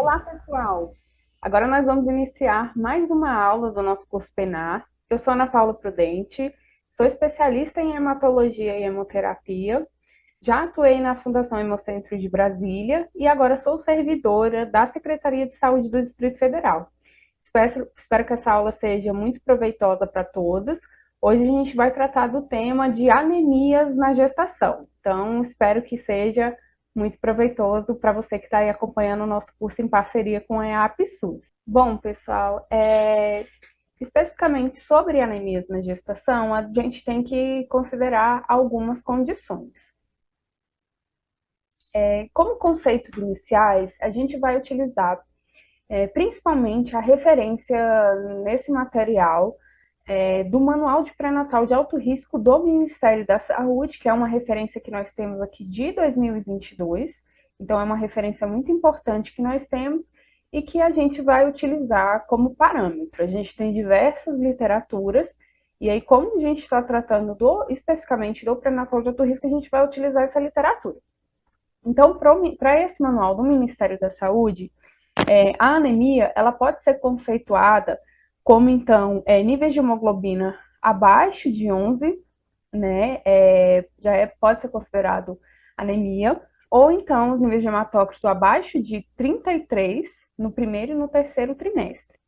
Olá, pessoal! Agora nós vamos iniciar mais uma aula do nosso curso PENAR. Eu sou Ana Paula Prudente, sou especialista em hematologia e hemoterapia, já atuei na Fundação Hemocentro de Brasília e agora sou servidora da Secretaria de Saúde do Distrito Federal. Espero que essa aula seja muito proveitosa para todos. Hoje a gente vai tratar do tema de anemias na gestação. Então, espero que seja muito proveitoso para você que está aí acompanhando o nosso curso em parceria com a EAP-SUS. Bom, pessoal, especificamente sobre anemias na gestação, a gente tem que considerar algumas condições. Como conceitos iniciais, a gente vai utilizar principalmente a referência nesse material do Manual de Pré-Natal de Alto Risco do Ministério da Saúde, que é uma referência que nós temos aqui de 2022, então é uma referência muito importante que nós temos e que a gente vai utilizar como parâmetro. A gente tem diversas literaturas, e aí como a gente está tratando especificamente do pré-natal de alto risco, a gente vai utilizar essa literatura. Então, para esse manual do Ministério da Saúde, a anemia ela pode ser conceituada como, então, níveis de hemoglobina abaixo de 11, né, pode ser considerado anemia, ou então os níveis de hematócrito abaixo de 33 no primeiro e no terceiro trimestre.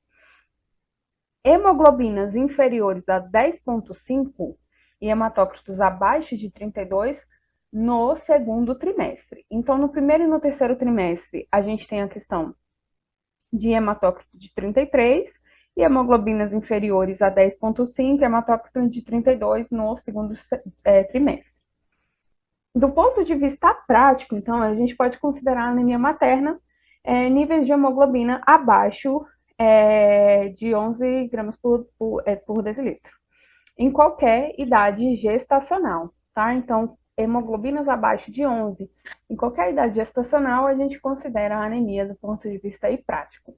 Hemoglobinas inferiores a 10,5 e hematócritos abaixo de 32 no segundo trimestre. Então, no primeiro e no terceiro trimestre, a gente tem a questão de hematócrito de 33 e hemoglobinas inferiores a 10,5 e hematócrito de 32 no segundo trimestre. Do ponto de vista prático, então, a gente pode considerar a anemia materna níveis de hemoglobina abaixo de 11 gramas por decilitro, em qualquer idade gestacional, tá? Então, hemoglobinas abaixo de 11, em qualquer idade gestacional, a gente considera a anemia do ponto de vista aí prático.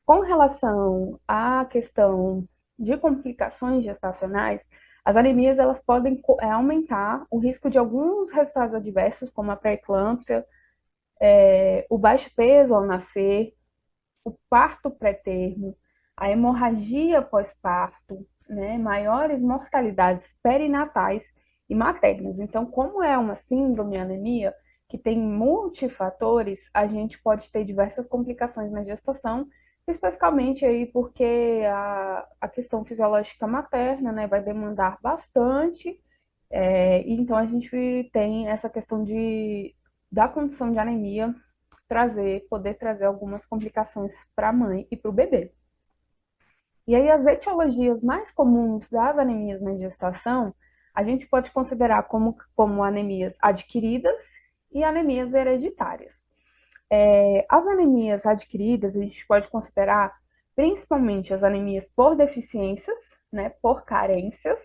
Com relação à questão de complicações gestacionais, as anemias elas podem aumentar o risco de alguns resultados adversos, como a pré-eclâmpsia, o baixo peso ao nascer, o parto pré-termo, a hemorragia pós-parto, né, maiores mortalidades perinatais e maternas. Então, como é uma síndrome anemia que tem multifatores, a gente pode ter diversas complicações na gestação, especificamente aí porque a questão fisiológica materna, né, vai demandar bastante, então a gente tem essa questão da condição de anemia poder trazer algumas complicações para a mãe e para o bebê. E aí as etiologias mais comuns das anemias na gestação, a gente pode considerar como anemias adquiridas e anemias hereditárias. As anemias adquiridas, a gente pode considerar principalmente as anemias por deficiências, né, por carências,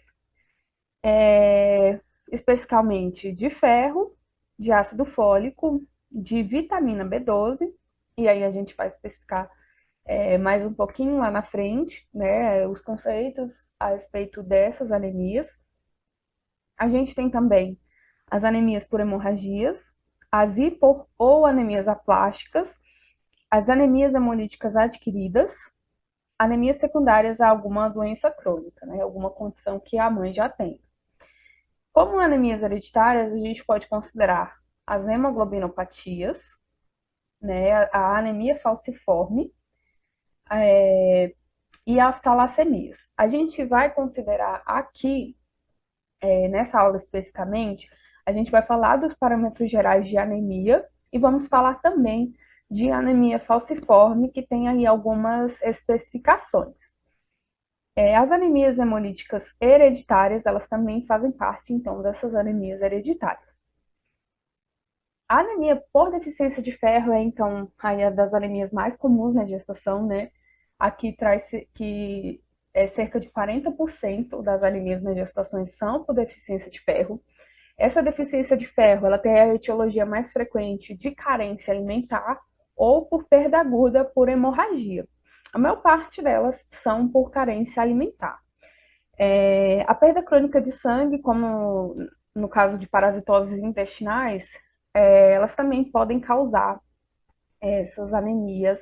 especificamente de ferro, de ácido fólico, de vitamina B12, e aí a gente vai especificar mais um pouquinho lá na frente, né, os conceitos a respeito dessas anemias. A gente tem também as anemias por hemorragias, as hipo ou anemias aplásticas, as anemias hemolíticas adquiridas, anemias secundárias a alguma doença crônica, né, alguma condição que a mãe já tem. Como anemias hereditárias, a gente pode considerar as hemoglobinopatias, né, a anemia falciforme e as talassemias. A gente vai considerar aqui, nessa aula especificamente, a gente vai falar dos parâmetros gerais de anemia e vamos falar também de anemia falciforme, que tem aí algumas especificações. As anemias hemolíticas hereditárias, elas também fazem parte, então, dessas anemias hereditárias. A anemia por deficiência de ferro então, aí das anemias mais comuns na gestação, né? Aqui traz que cerca de 40% das anemias nas gestações são por deficiência de ferro. Essa deficiência de ferro, ela tem a etiologia mais frequente de carência alimentar ou por perda aguda por hemorragia. A maior parte delas são por carência alimentar. A perda crônica de sangue, como no caso de parasitoses intestinais, elas também podem causar essas anemias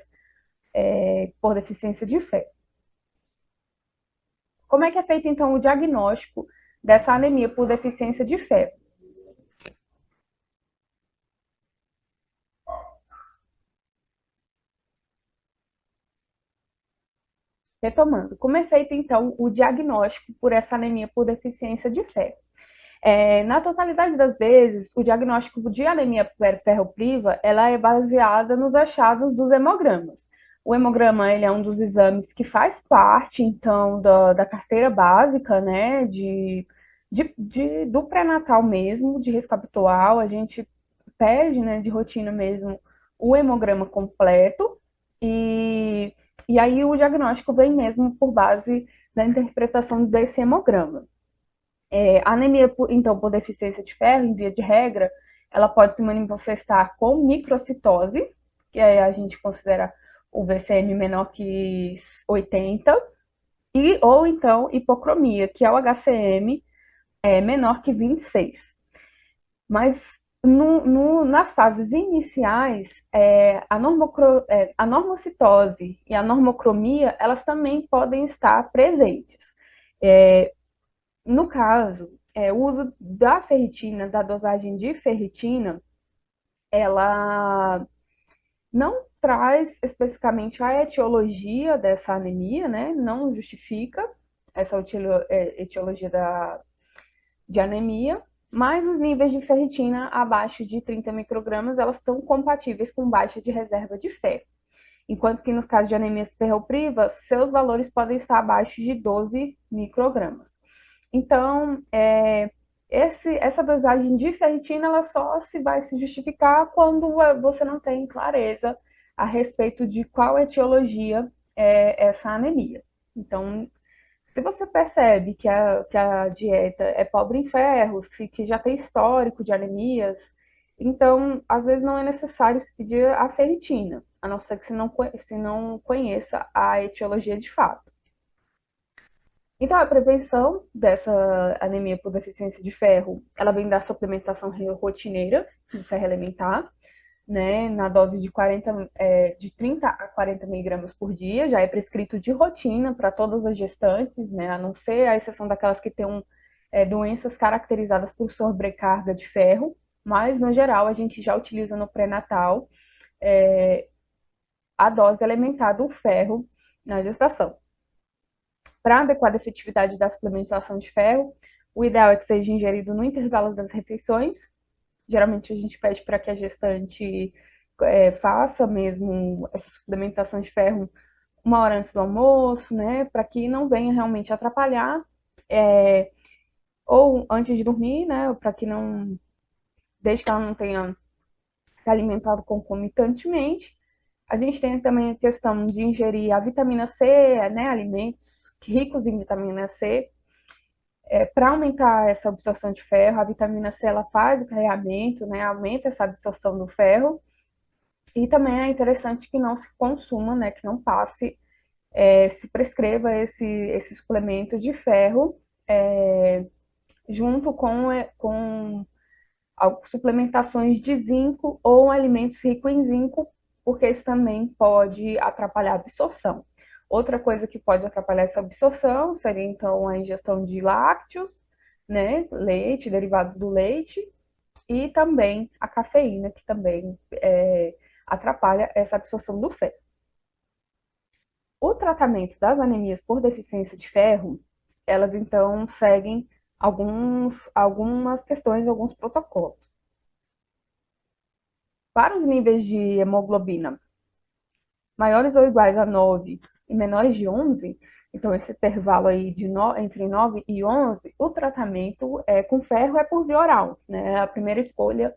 por deficiência de ferro. Como é que é feito, então, o diagnóstico dessa anemia por deficiência de ferro? Retomando, como é feito, então, o diagnóstico por essa anemia por deficiência de ferro? Na totalidade das vezes, o diagnóstico de anemia ferropriva ela é baseada nos achados dos hemogramas. O hemograma ele é um dos exames que faz parte, então, da carteira básica, né, do pré-natal mesmo, de risco habitual. A gente pede, né, de rotina mesmo, o hemograma completo e, e aí o diagnóstico vem mesmo por base da interpretação desse hemograma. A anemia, então, por deficiência de ferro, em via de regra, ela pode se manifestar com microcitose, que aí a gente considera o VCM menor que 80, ou então hipocromia, que é o HCM menor que 26. Mas nas fases iniciais, a normocitose e a normocromia, elas também podem estar presentes. No caso, o uso da ferritina, da dosagem de ferritina, ela não traz especificamente a etiologia dessa anemia, né? Não justifica essa etiologia de anemia, mas os níveis de ferritina abaixo de 30 microgramas, elas estão compatíveis com baixa de reserva de ferro. Enquanto que nos casos de anemias ferroprivas, seus valores podem estar abaixo de 12 microgramas. Então, essa dosagem de ferritina ela só vai se justificar quando você não tem clareza a respeito de qual etiologia é essa anemia. Então, se você percebe que a dieta é pobre em ferro, que já tem histórico de anemias, então, às vezes não é necessário se pedir a ferritina, a não ser que se não conheça a etiologia de fato. Então, a prevenção dessa anemia por deficiência de ferro, ela vem da suplementação rotineira de ferro elementar, né, na dose de 30 a 40 miligramas por dia, já é prescrito de rotina para todas as gestantes, né, a não ser a exceção daquelas que têm doenças caracterizadas por sobrecarga de ferro, mas, no geral, a gente já utiliza no pré-natal a dose elementar do ferro na gestação. Para a adequada efetividade da suplementação de ferro, o ideal é que seja ingerido no intervalo das refeições. Geralmente a gente pede para que a gestante faça mesmo essa suplementação de ferro 1 hora antes do almoço, né? Para que não venha realmente atrapalhar, ou antes de dormir, né? Para que não, desde que ela não tenha se alimentado concomitantemente. A gente tem também a questão de ingerir a vitamina C, né? Alimentos ricos em vitamina C, para aumentar essa absorção de ferro. A vitamina C ela faz o carreamento, né, aumenta essa absorção do ferro. E também é interessante que não se consuma, né, que não passe, se prescreva esse suplemento de ferro junto com suplementações de zinco ou alimentos ricos em zinco, porque isso também pode atrapalhar a absorção. Outra coisa que pode atrapalhar essa absorção seria, então, a ingestão de lácteos, né, leite, derivados do leite, e também a cafeína, que também atrapalha essa absorção do ferro. O tratamento das anemias por deficiência de ferro, elas, então, seguem algumas questões, alguns protocolos. Para os níveis de hemoglobina maiores ou iguais a 9 e menores de 11, então esse intervalo aí entre 9 e 11, o tratamento com ferro é por via oral, né? A primeira escolha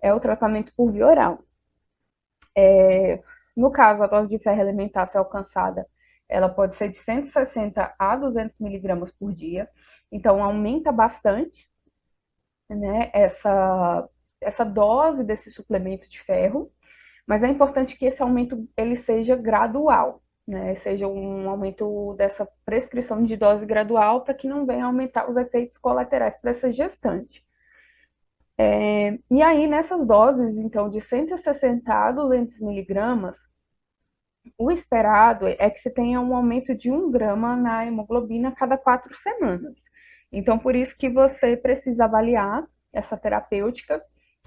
é o tratamento por via oral. No caso, a dose de ferro elementar a ser alcançada, ela pode ser de 160 a 200 miligramas por dia, então aumenta bastante, né, essa dose desse suplemento de ferro. Mas é importante que esse aumento ele seja gradual, né? Seja um aumento dessa prescrição de dose gradual para que não venha aumentar os efeitos colaterais para essa gestante. E aí, nessas doses, então, de 160 a 200 miligramas, o esperado é que você tenha um aumento de 1 grama na hemoglobina a cada 4 semanas. Então, por isso que você precisa avaliar essa terapêutica,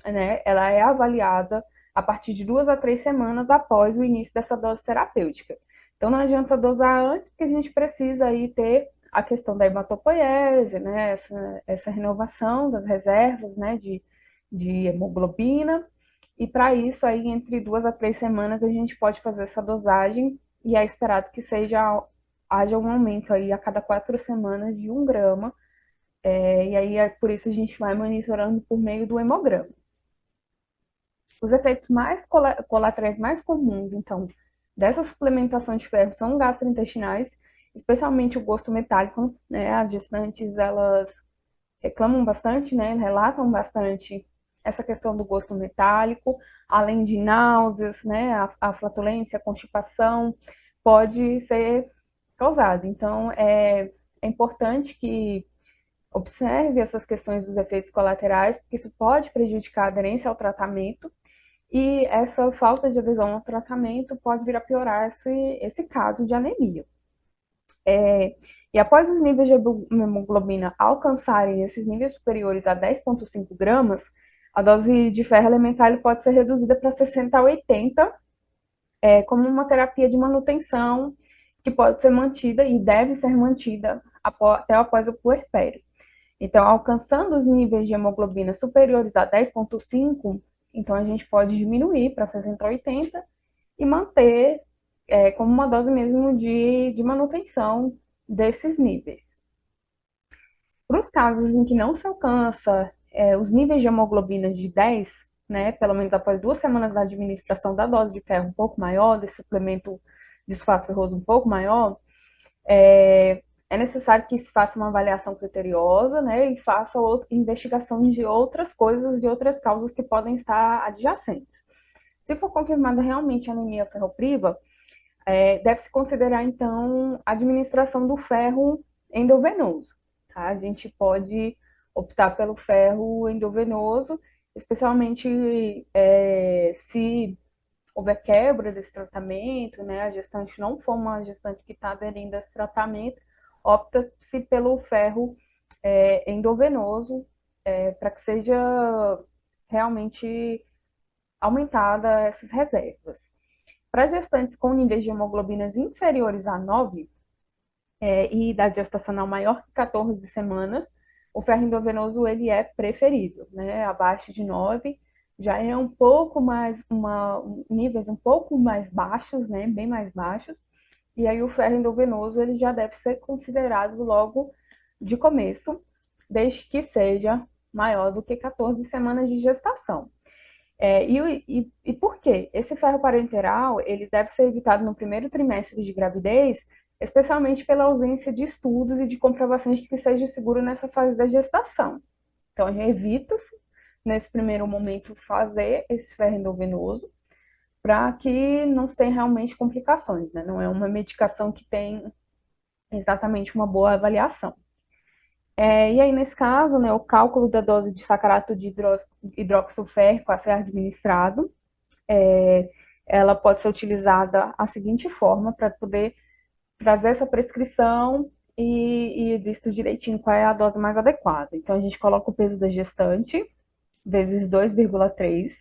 né? Ela é avaliada a partir de 2 a 3 semanas após o início dessa dose terapêutica. Então, não adianta dosar antes, porque a gente precisa aí ter a questão da hematopoiese, né? Essa renovação das reservas, né? De hemoglobina. E para isso, aí, entre 2 a 3 semanas, a gente pode fazer essa dosagem e é esperado que haja um aumento aí a cada 4 semanas de 1 grama. E aí, é por isso a gente vai monitorando por meio do hemograma. Os efeitos mais colaterais mais comuns, então, dessa suplementação de ferro são gastrointestinais, especialmente o gosto metálico, né? As gestantes, elas reclamam bastante, né? Relatam bastante essa questão do gosto metálico, além de náuseas, né? A flatulência, a constipação pode ser causada. Então, é importante que observe essas questões dos efeitos colaterais, porque isso pode prejudicar a aderência ao tratamento e essa falta de adesão ao tratamento pode vir a piorar esse caso de anemia. E após os níveis de hemoglobina alcançarem esses níveis superiores a 10,5 gramas, a dose de ferro elementar pode ser reduzida para 60 a 80, como uma terapia de manutenção que pode ser mantida e deve ser mantida até após o puerpério. Então, alcançando os níveis de hemoglobina superiores a 10,5, então a gente pode diminuir para 60 a 80 e manter como uma dose mesmo de manutenção desses níveis. Para os casos em que não se alcança os níveis de hemoglobina de 10, né, pelo menos após 2 semanas da administração da dose de ferro um pouco maior, desse suplemento de sulfato ferroso um pouco maior, é necessário que se faça uma avaliação criteriosa, né, e faça investigação de outras coisas, de outras causas que podem estar adjacentes. Se for confirmada realmente anemia ferropriva, deve-se considerar, então, a administração do ferro endovenoso. Tá? A gente pode optar pelo ferro endovenoso, especialmente se houver quebra desse tratamento, né? A gestante não for uma gestante que está aderindo a esse tratamento, opta-se pelo ferro endovenoso, para que seja realmente aumentada essas reservas. Para gestantes com níveis de hemoglobinas inferiores a 9 e idade gestacional maior que 14 semanas, o ferro endovenoso ele é preferível, né? Abaixo de 9 já é um pouco mais, níveis um pouco mais baixos, né? Bem mais baixos. E aí o ferro endovenoso ele já deve ser considerado logo de começo, desde que seja maior do que 14 semanas de gestação. E por quê? Esse ferro parenteral ele deve ser evitado no primeiro trimestre de gravidez, especialmente pela ausência de estudos e de comprovações de que seja seguro nessa fase da gestação. Então, evita-se, nesse primeiro momento, fazer esse ferro endovenoso para que não se tenha realmente complicações, né? Não é uma medicação que tem exatamente uma boa avaliação. E aí, nesse caso, né, o cálculo da dose de sacarato de hidróxido férrico a ser administrado, ela pode ser utilizada da seguinte forma, para poder trazer essa prescrição e visto direitinho qual é a dose mais adequada. Então, a gente coloca o peso da gestante, vezes 2,3,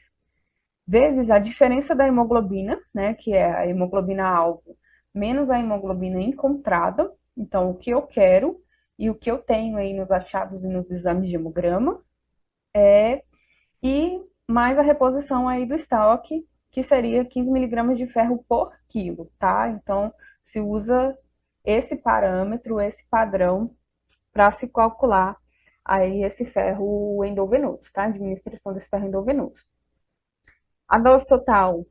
vezes a diferença da hemoglobina, né, que é a hemoglobina alvo, menos a hemoglobina encontrada. Então, o que eu quero e o que eu tenho aí nos achados e nos exames de hemograma, e mais a reposição aí do estoque, que seria 15 miligramas de ferro por quilo, tá? Então, se usa esse parâmetro, esse padrão, para se calcular aí esse ferro endovenoso, tá? Administração desse ferro endovenoso. A dose total,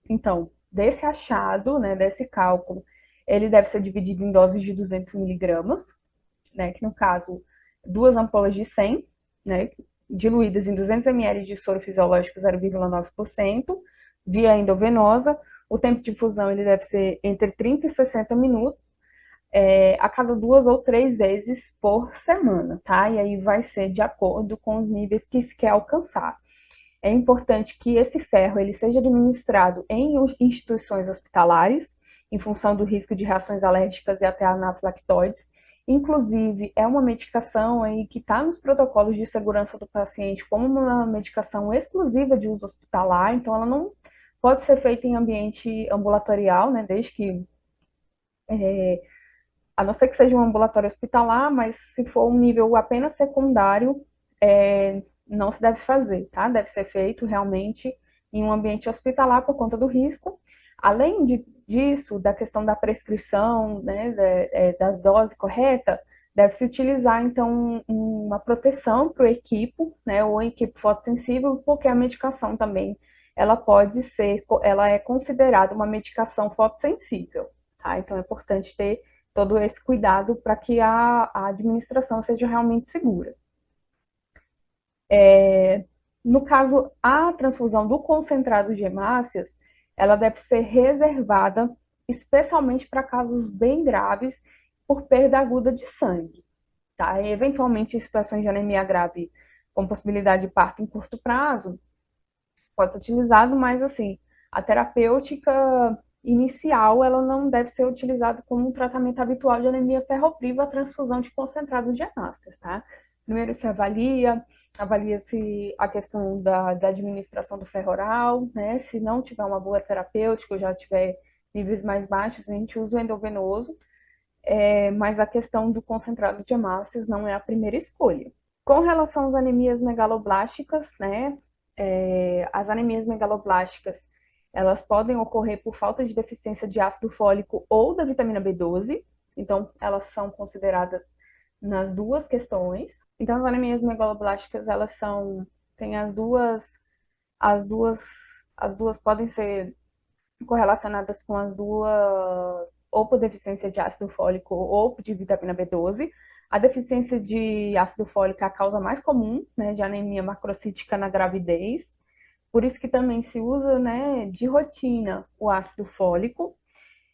então, desse achado, né, desse cálculo, ele deve ser dividido em doses de 200 miligramas, né, que no caso, 2 ampolas de 100, né, diluídas em 200 ml de soro fisiológico 0,9%, via endovenosa. O tempo de infusão ele deve ser entre 30 e 60 minutos. a cada 2 ou 3 vezes por semana, tá? E aí vai ser de acordo com os níveis que se quer alcançar. É importante que esse ferro ele seja administrado em instituições hospitalares, em função do risco de reações alérgicas e até anafilatóides. Inclusive, é uma medicação aí que está nos protocolos de segurança do paciente como uma medicação exclusiva de uso hospitalar, então ela não pode ser feita em ambiente ambulatorial, né, desde que, a não ser que seja um ambulatório hospitalar, mas se for um nível apenas secundário, não se deve fazer, tá? Deve ser feito realmente em um ambiente hospitalar por conta do risco. Além disso, da questão da prescrição, né, da dose correta, deve-se utilizar, então, uma proteção para o equipo, né, ou equipe fotossensível, porque a medicação também, ela é considerada uma medicação fotossensível, tá? Então, é importante ter todo esse cuidado para que a administração seja realmente segura. No caso, a transfusão do concentrado de hemácias, ela deve ser reservada especialmente para casos bem graves por perda aguda de sangue, tá? E, eventualmente, em situações de anemia grave com possibilidade de parto em curto prazo, pode ser utilizado, mas assim, a terapêutica inicial, ela não deve ser utilizada como um tratamento habitual de anemia ferropriva, a transfusão de concentrado de hemácias, tá? Primeiro se avalia-se a questão da administração do ferro oral, né? Se não tiver uma boa terapêutica, ou já tiver níveis mais baixos, a gente usa o endovenoso, mas a questão do concentrado de hemácias não é a primeira escolha. Com relação às anemias megaloblásticas, né, as anemias megaloblásticas, elas podem ocorrer por falta de deficiência de ácido fólico ou da vitamina B12, então elas são consideradas nas duas questões. Então as anemias megaloblásticas, elas tem as duas, as duas podem ser correlacionadas com as duas, ou por deficiência de ácido fólico ou de vitamina B12. A deficiência de ácido fólico é a causa mais comum, né, de anemia macrocítica na gravidez. Por isso que também se usa, né, de rotina o ácido fólico.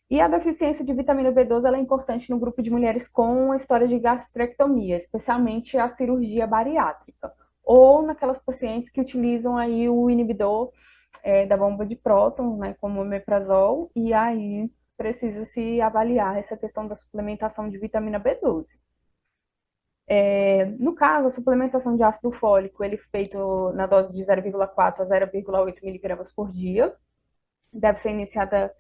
E a deficiência de vitamina B12 ela é importante no grupo de mulheres com história de gastrectomia, especialmente a cirurgia bariátrica, ou naquelas pacientes que utilizam aí o inibidor da bomba de prótons, né, como o omeprazol, e aí precisa se avaliar essa questão da suplementação de vitamina B12. No caso, a suplementação de ácido fólico, ele é feito na dose de 0,4 a 0,8 miligramas por dia, deve ser iniciada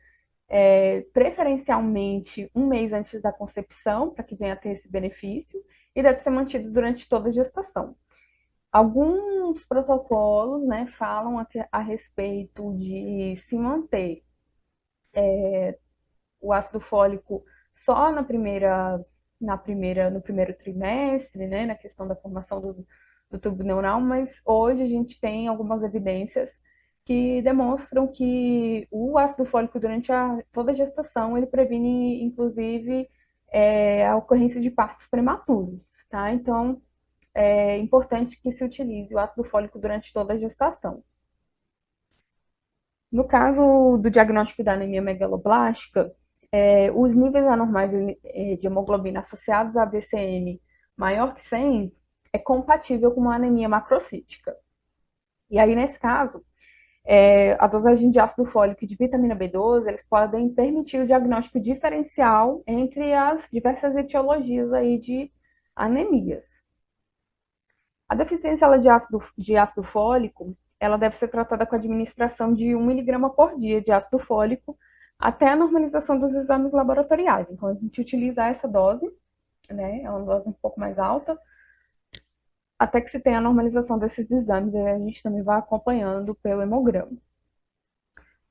preferencialmente um mês antes da concepção, para que venha a ter esse benefício, e deve ser mantido durante toda a gestação. Alguns protocolos, né, falam a respeito de se manter o ácido fólico só no primeiro trimestre, né, na questão da formação do tubo neural, mas hoje a gente tem algumas evidências que demonstram que o ácido fólico durante toda a gestação ele previne, inclusive, a ocorrência de partos prematuros, tá? Então, é importante que se utilize o ácido fólico durante toda a gestação. No caso do diagnóstico da anemia megaloblástica, os níveis anormais de hemoglobina associados à BCM maior que 100 é compatível com uma anemia macrocítica. E aí, nesse caso, a dosagem de ácido fólico e de vitamina B12, eles podem permitir o diagnóstico diferencial entre as diversas etiologias aí de anemias. A deficiência de ácido fólico, ela deve ser tratada com a administração de 1 miligrama por dia de ácido fólico até a normalização dos exames laboratoriais. Então, a gente utiliza essa dose, né, é uma dose um pouco mais alta, até que se tenha a normalização desses exames, e a gente também vai acompanhando pelo hemograma.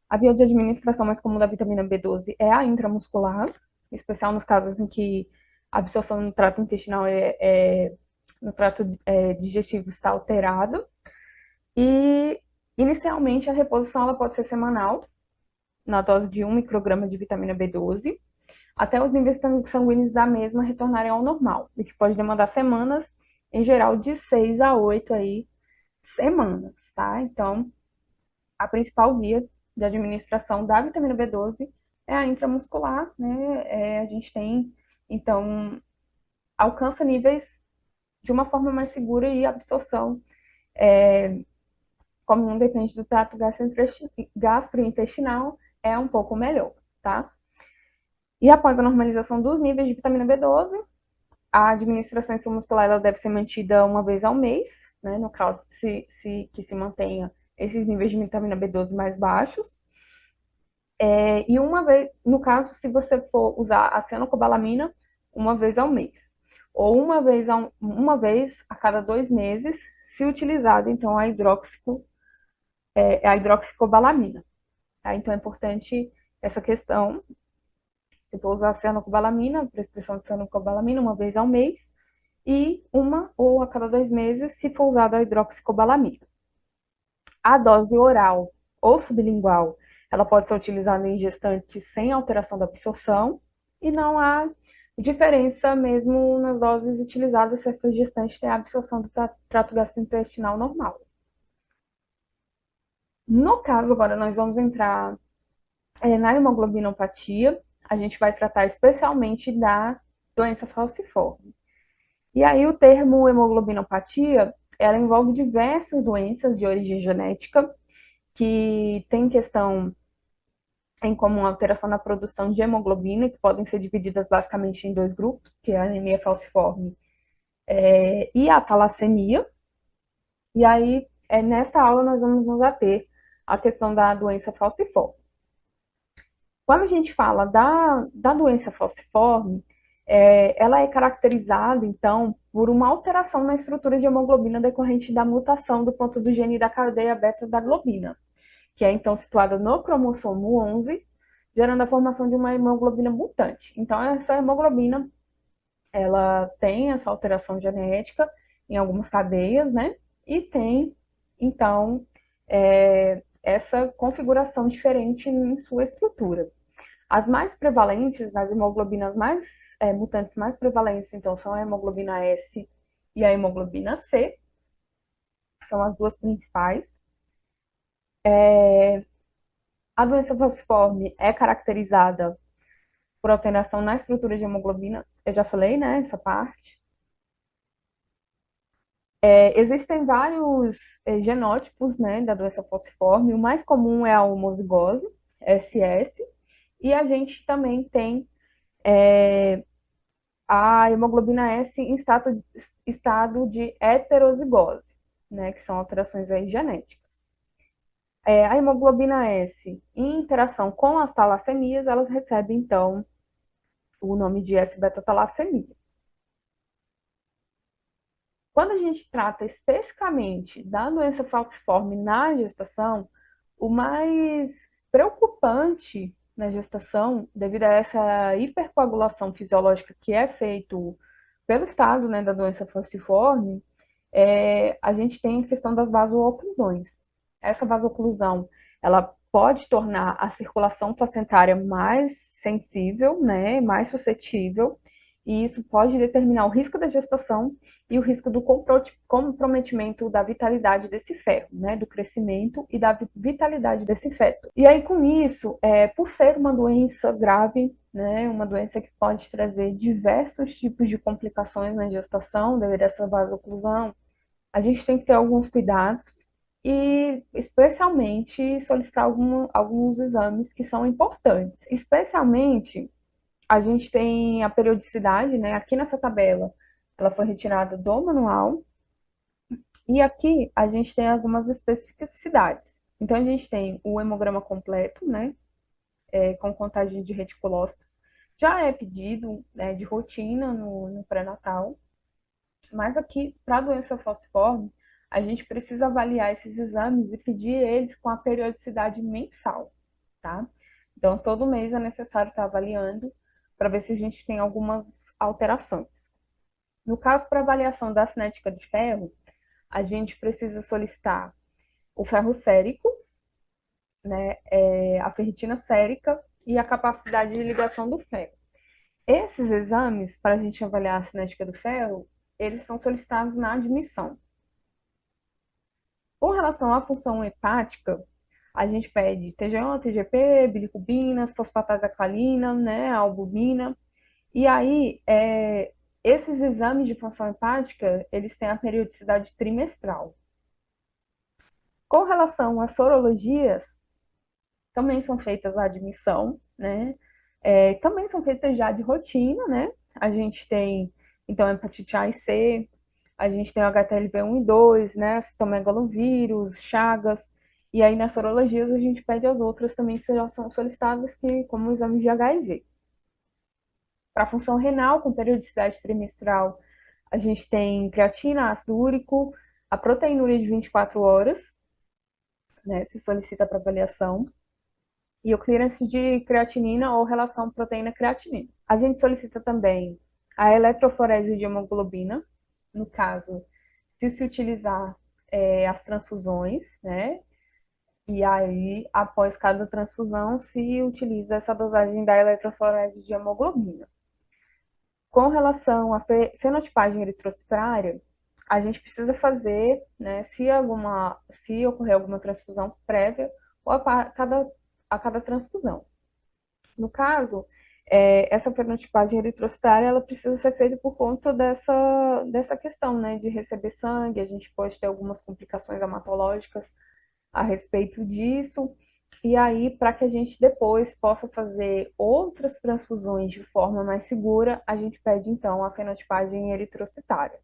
A via de administração mais comum da vitamina B12 é a intramuscular, em especial nos casos em que a absorção no trato intestinal no trato digestivo está alterado. E, inicialmente, a reposição ela pode ser semanal, na dose de 1 micrograma de vitamina B12, até os níveis sanguíneos da mesma retornarem ao normal, o que pode demandar semanas, em geral de 6 a 8 aí, semanas, tá? Então, a principal via de administração da vitamina B12 é a intramuscular, né? A gente tem Então, alcança níveis de uma forma mais segura e a absorção, como não depende do trato gastrointestinal, é um pouco melhor, tá? E após a normalização dos níveis de vitamina B12, a administração intramuscular ela deve ser mantida uma vez ao mês, né? No caso, que se mantenha esses níveis de vitamina B12 mais baixos. E uma vez, no caso, se você for usar a cianocobalamina, uma vez ao mês. Ou uma vez a cada 2 meses, se utilizada, então, a hidroxicobalamina. Tá? Então, é importante essa questão. Se for usar a cianocobalamina, prescrição de cianocobalamina, uma vez ao mês, e uma ou a cada 2 meses, se for usada a hidroxicobalamina. A dose oral ou sublingual, ela pode ser utilizada em gestantes sem alteração da absorção e não há diferença mesmo nas doses utilizadas se essa gestante tem a absorção do trato gastrointestinal normal. No caso, agora nós vamos entrar na hemoglobinopatia, a gente vai tratar especialmente da doença falciforme. E aí o termo hemoglobinopatia, ela envolve diversas doenças de origem genética que tem questão em comum a alteração na produção de hemoglobina, que podem ser divididas basicamente em dois grupos, que é a anemia falciforme e a talassemia. E aí, nesta aula, nós vamos nos ater à questão da doença falciforme. Quando a gente fala da doença falciforme, ela é caracterizada, então, por uma alteração na estrutura de hemoglobina decorrente da mutação do ponto do gene da cadeia beta da globina, que é então situada no cromossomo 11, gerando a formação de uma hemoglobina mutante. Então, essa hemoglobina, ela tem essa alteração genética em algumas cadeias, né? E tem, então, essa configuração diferente em sua estrutura. As mais prevalentes, as hemoglobinas mais mutantes mais prevalentes, então, são a hemoglobina S e a hemoglobina C, que são as duas principais. A doença falciforme é caracterizada por alteração na estrutura de hemoglobina, eu já falei, né, essa parte. Existem vários genótipos, né, da doença falciforme, o mais comum é a homozigose, SS, e a gente também tem a hemoglobina S em estado de heterozigose, né, que são alterações aí genéticas. A hemoglobina S, em interação com as talassemias, elas recebem, então, o nome de S-beta-talassemia. Quando a gente trata especificamente da doença falciforme na gestação, o mais preocupante na gestação, devido a essa hipercoagulação fisiológica que é feito pelo estado, né, da doença falciforme, a gente tem a questão das vasooclusões. Essa vasoclusão, ela pode tornar a circulação placentária mais sensível, né, mais suscetível, e isso pode determinar o risco da gestação e o risco do comprometimento da vitalidade desse ferro, né, do crescimento e da vitalidade desse feto. E aí, com isso, por ser uma doença grave, né, uma doença que pode trazer diversos tipos de complicações na gestação devido a essa vasoclusão, a gente tem que ter alguns cuidados e, especialmente, solicitar alguns exames que são importantes. Especialmente, a gente tem a periodicidade, né? Aqui nessa tabela, ela foi retirada do manual. E aqui a gente tem algumas especificidades. Então, a gente tem o hemograma completo, né? Com contagem de reticulócitos. Já é pedido, né, de rotina no pré-natal. Mas aqui, para a doença falciforme, a gente precisa avaliar esses exames e pedir eles com a periodicidade mensal, tá? Então, todo mês é necessário estar avaliando para ver se a gente tem algumas alterações. No caso, para avaliação da cinética de ferro, a gente precisa solicitar o ferro sérico, né, a ferritina sérica e a capacidade de ligação do ferro. Esses exames, para a gente avaliar a cinética do ferro, eles são solicitados na admissão. Com relação à função hepática, a gente pede TG1, TGP, bilirubinas, fosfatase alcalina, né, albumina, E aí, esses exames de função hepática, eles têm a periodicidade trimestral. Com relação às sorologias, também são feitas a admissão, né? Também são feitas já de rotina, né? A gente tem, então, hepatite A e C, a gente tem o HTLV 1 e 2, né? Citomegalovírus, Chagas, e aí nas sorologias a gente pede as outras também que já são solicitadas, que, como o exame de HIV. Para a função renal, com periodicidade trimestral, a gente tem creatina, ácido úrico, a proteinúria de 24 horas, né? Se solicita para avaliação e o clearance de creatinina ou relação proteína-creatinina. A gente solicita também a eletroforese de hemoglobina, no caso, se utilizar as transfusões, né? E aí, após cada transfusão, se utiliza essa dosagem da eletroforese de hemoglobina. Com relação à fenotipagem eritrocitária, a gente precisa fazer, né, se ocorrer alguma transfusão prévia ou a cada transfusão. No caso, essa fenotipagem eritrocitária, ela precisa ser feita por conta dessa questão, né, de receber sangue, a gente pode ter algumas complicações hematológicas a respeito disso, e aí, para que a gente depois possa fazer outras transfusões de forma mais segura, a gente pede, então, a fenotipagem eritrocitária.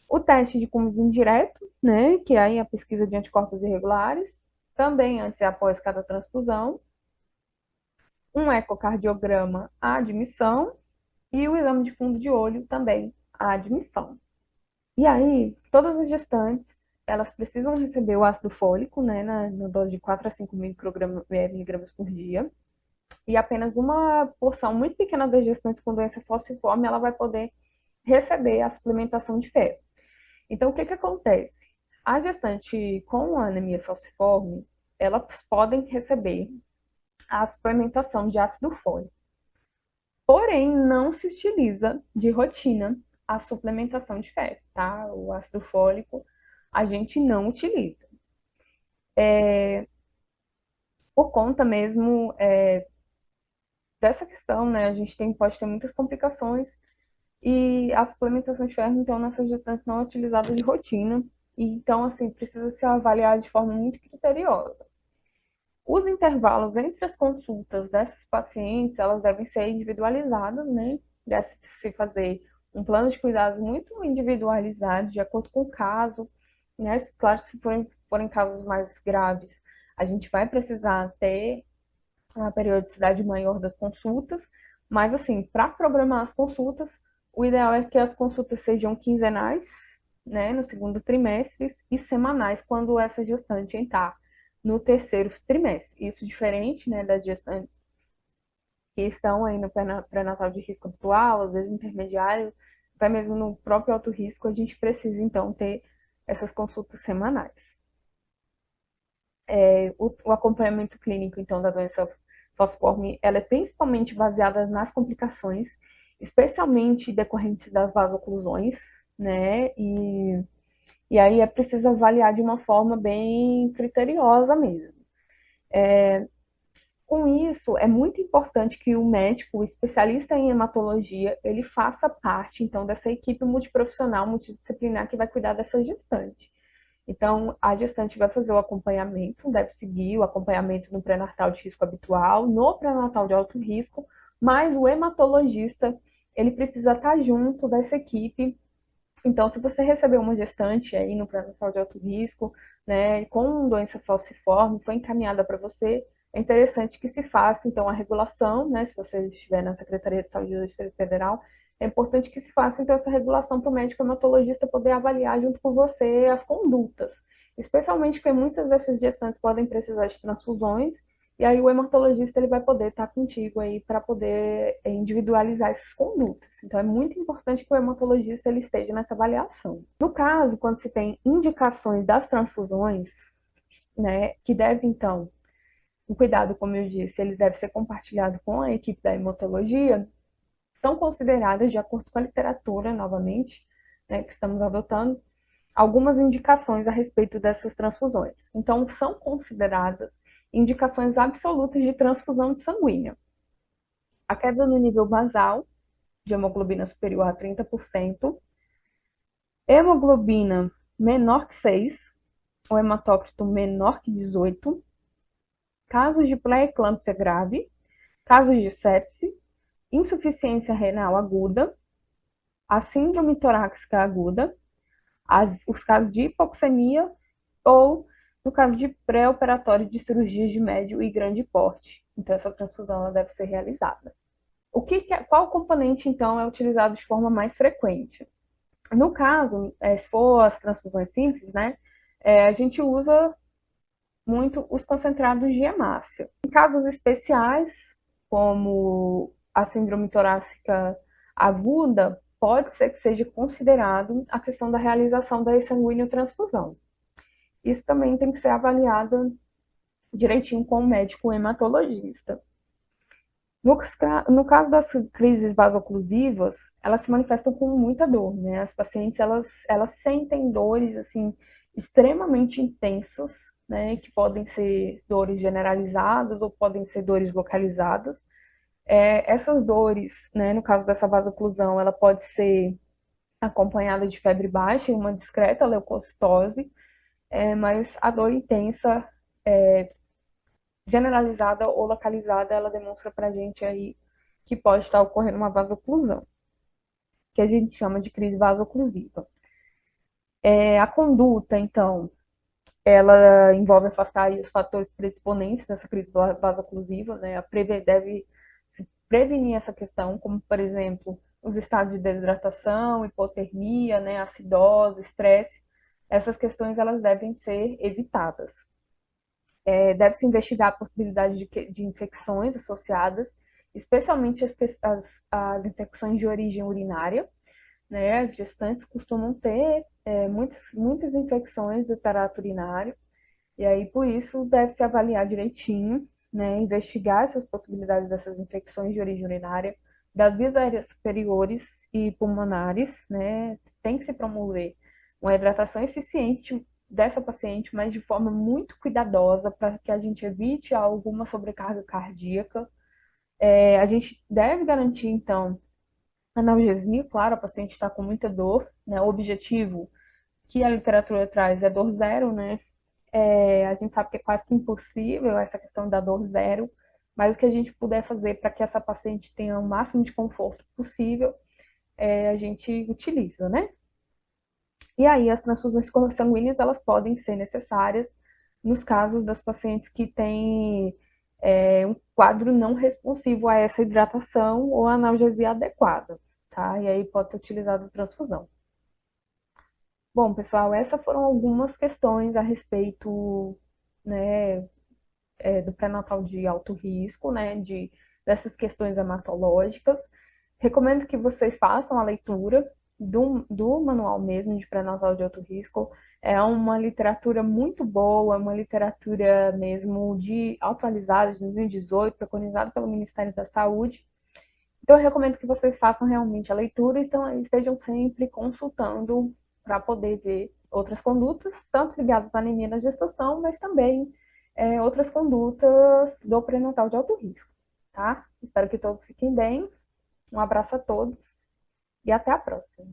O teste de cúmulos indireto, né, que é aí a pesquisa de anticorpos irregulares, também antes e após cada transfusão, um ecocardiograma à admissão e o exame de fundo de olho também à admissão. E aí, todas as gestantes, elas precisam receber o ácido fólico, né, na dose de 4 a 5 miligramas por dia, e apenas uma porção muito pequena das gestantes com doença falciforme, ela vai poder receber a suplementação de ferro. Então, o que que acontece? A gestante com anemia falciforme, elas podem receber a suplementação de ácido fólico. Porém, não se utiliza de rotina a suplementação de ferro, tá? O ácido fólico a gente não utiliza. Por conta mesmo dessa questão, né? A gente pode ter muitas complicações e a suplementação de ferro, então, nessas gestantes não é utilizada de rotina. E, então, assim, precisa se avaliar de forma muito criteriosa. Os intervalos entre as consultas dessas pacientes, elas devem ser individualizadas, né? Deve se fazer um plano de cuidados muito individualizado, de acordo com o caso, né? Claro, se forem casos mais graves, a gente vai precisar ter uma periodicidade maior das consultas, mas, assim, para programar as consultas, o ideal é que as consultas sejam quinzenais, né, no segundo trimestre, e semanais, quando essa gestante entrar no terceiro trimestre. Isso diferente, né, das gestantes que estão aí no pré-natal de risco habitual, às vezes intermediário, até mesmo no próprio alto risco, a gente precisa, então, ter essas consultas semanais. O acompanhamento clínico, então, da doença falciforme, ela é principalmente baseada nas complicações, especialmente decorrentes das vasoclusões, né, e aí é preciso avaliar de uma forma bem criteriosa mesmo. Com isso, é muito importante que o médico, o especialista em hematologia, ele faça parte, então, dessa equipe multiprofissional, multidisciplinar que vai cuidar dessa gestante. Então, a gestante vai fazer o acompanhamento, deve seguir o acompanhamento no pré-natal de risco habitual, no pré-natal de alto risco, mas o hematologista, ele precisa estar junto dessa equipe. Então, se você recebeu uma gestante aí no pré-natal de alto risco, né, com doença falciforme, foi encaminhada para você, é interessante que se faça, então, a regulação, né, se você estiver na Secretaria de Saúde do Distrito Federal, é importante que se faça, então, essa regulação para o médico hematologista poder avaliar junto com você as condutas, especialmente porque muitas dessas gestantes podem precisar de transfusões, e aí o hematologista ele vai poder estar contigo aí para poder individualizar essas condutas. Então é muito importante que o hematologista ele esteja nessa avaliação. No caso, quando se tem indicações das transfusões, né, que deve então, o cuidado, como eu disse, ele deve ser compartilhado com a equipe da hematologia, são consideradas, de acordo com a literatura, novamente, né, que estamos adotando, algumas indicações a respeito dessas transfusões. Então, são consideradas indicações absolutas de transfusão sanguínea. a queda no nível basal de hemoglobina superior a 30%, hemoglobina menor que 6, o hematócrito menor que 18, casos de pré-eclâmpsia grave, casos de sepse, insuficiência renal aguda, a síndrome torácica aguda, os casos de hipoxemia ou no caso de pré-operatório de cirurgias de médio e grande porte. Então, essa transfusão ela deve ser realizada. Qual componente, então, é utilizado de forma mais frequente? No caso, se for as transfusões simples, né, a gente usa muito os concentrados de hemácia. Em casos especiais, como a síndrome torácica aguda, pode ser que seja considerado a questão da realização da sanguíneo-transfusão. Isso também tem que ser avaliado direitinho com o médico hematologista. No caso das crises vasoclusivas, elas se manifestam com muita dor, né? As pacientes, elas sentem dores, assim, extremamente intensas, né? Que podem ser dores generalizadas ou podem ser dores localizadas. Essas dores, né, no caso dessa vasoclusão, ela pode ser acompanhada de febre baixa e uma discreta leucocitose, mas a dor intensa, generalizada ou localizada, ela demonstra para a gente aí que pode estar ocorrendo uma vasoclusão, que a gente chama de crise vasoclusiva. A conduta, então, ela envolve afastar os fatores predisponentes dessa crise vasoclusiva, né? Deve se prevenir essa questão, como, por exemplo, os estados de desidratação, hipotermia, né, acidose, estresse. Essas questões elas devem ser evitadas. Deve-se investigar a possibilidade de infecções associadas, especialmente as infecções de origem urinária, né? As gestantes costumam ter muitas infecções do trato urinário, e aí por isso deve-se avaliar direitinho, né? Investigar essas possibilidades dessas infecções de origem urinária, das vias aéreas superiores e pulmonares, né? Tem que se promover uma hidratação eficiente dessa paciente, mas de forma muito cuidadosa para que a gente evite alguma sobrecarga cardíaca. A gente deve garantir, então, analgesia, claro, a paciente está com muita dor, né? O objetivo que a literatura traz é dor zero, né? A gente sabe que é quase que impossível essa questão da dor zero, mas o que a gente puder fazer para que essa paciente tenha o máximo de conforto possível, a gente utiliza, né? E aí as transfusões sanguíneas elas podem ser necessárias nos casos das pacientes que têm um quadro não responsivo a essa hidratação ou analgesia adequada, tá? E aí pode ser utilizada a transfusão. Bom, pessoal, essas foram algumas questões a respeito, né, do pré-natal de alto risco, né, dessas questões hematológicas. Recomendo que vocês façam a leitura do manual mesmo de pré-natal de alto risco. É uma literatura muito boa, uma literatura mesmo atualizada de 2018, preconizada pelo Ministério da Saúde. Então, eu recomendo que vocês façam realmente a leitura e então, estejam sempre consultando para poder ver outras condutas, tanto ligadas à anemia na gestação, mas também outras condutas do pré-natal de alto risco, tá? Espero que todos fiquem bem. Um abraço a todos e até a próxima.